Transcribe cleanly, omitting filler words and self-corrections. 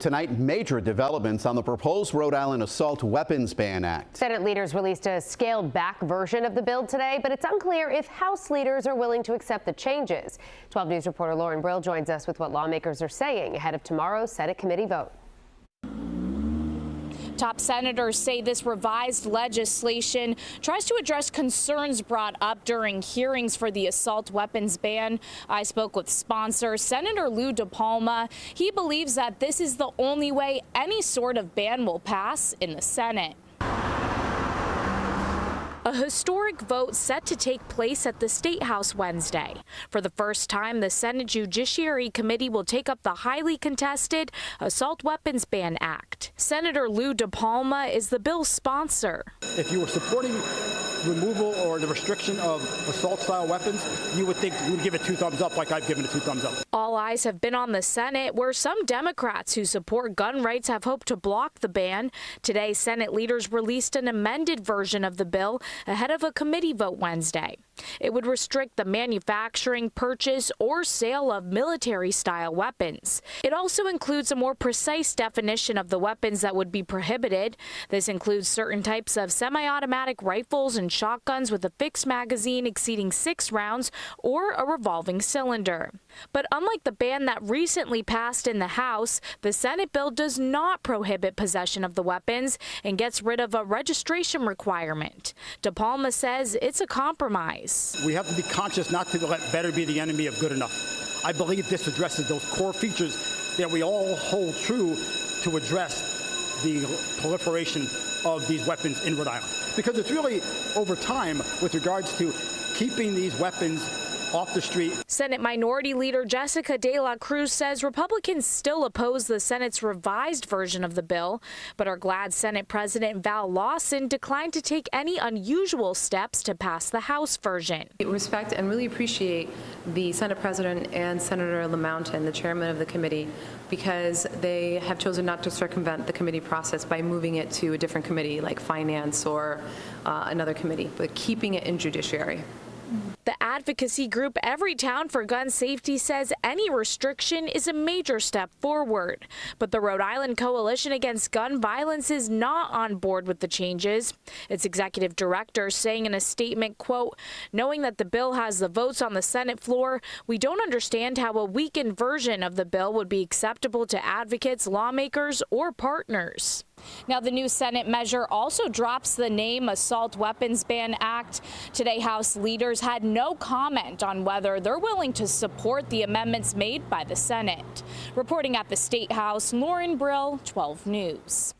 Tonight, major developments on the proposed Rhode Island Assault Weapons Ban Act. Senate leaders released a scaled-back version of the bill today, but it's unclear if House leaders are willing to accept the changes. 12 News reporter Lauren Brill joins us with what lawmakers are saying ahead of tomorrow's Senate committee vote. Top senators say this revised legislation tries to address concerns brought up during hearings for the assault weapons ban. I spoke with sponsor Senator Lou DePalma. He believes that this is the only way any sort of ban will pass in the Senate. A historic vote set to take place at the State House Wednesday. For the first time, the Senate Judiciary Committee will take up the highly contested Assault Weapons Ban Act. Senator Lou DePalma is the bill's sponsor. If you were supporting removal or the restriction of assault-style weapons, you would think you would give it 2 thumbs up like I've given it 2 thumbs up. All eyes have been on the Senate, where some Democrats who support gun rights have hoped to block the ban. Today, Senate leaders released an amended version of the bill ahead of a committee vote Wednesday. It would restrict the manufacturing, purchase, or sale of military-style weapons. It also includes a more precise definition of the weapons that would be prohibited. This includes certain types of semi-automatic rifles and shotguns with a fixed magazine exceeding 6 rounds or a revolving cylinder. But unlike the ban that recently passed in the House, the Senate bill does not prohibit possession of the weapons and gets rid of a registration requirement. DePalma says it's a compromise. We have to be conscious not to let better be the enemy of good enough. I believe this addresses those core features that we all hold true to address the proliferation of these weapons in Rhode Island. Because it's really over time with regards to keeping these weapons off the street. Senate Minority Leader Jessica De La Cruz says Republicans still oppose the Senate's revised version of the bill, but are glad Senate President Val Lawson declined to take any unusual steps to pass the House version. We respect and really appreciate the Senate President and Senator LaMountain, the chairman of the committee, because they have chosen not to circumvent the committee process by moving it to a different committee like Finance or another committee, but keeping it in Judiciary. The advocacy group Everytown for Gun Safety says any restriction is a major step forward. But the Rhode Island Coalition Against Gun Violence is not on board with the changes. Its executive director saying in a statement, quote, "Knowing that the bill has the votes on the Senate floor, we don't understand how a weakened version of the bill would be acceptable to advocates, lawmakers, or partners." Now, the new Senate measure also drops the name Assault Weapons Ban Act. Today, House leaders had no comment on whether they're willing to support the amendments made by the Senate. Reporting at the State House, Lauren Brill, 12 News.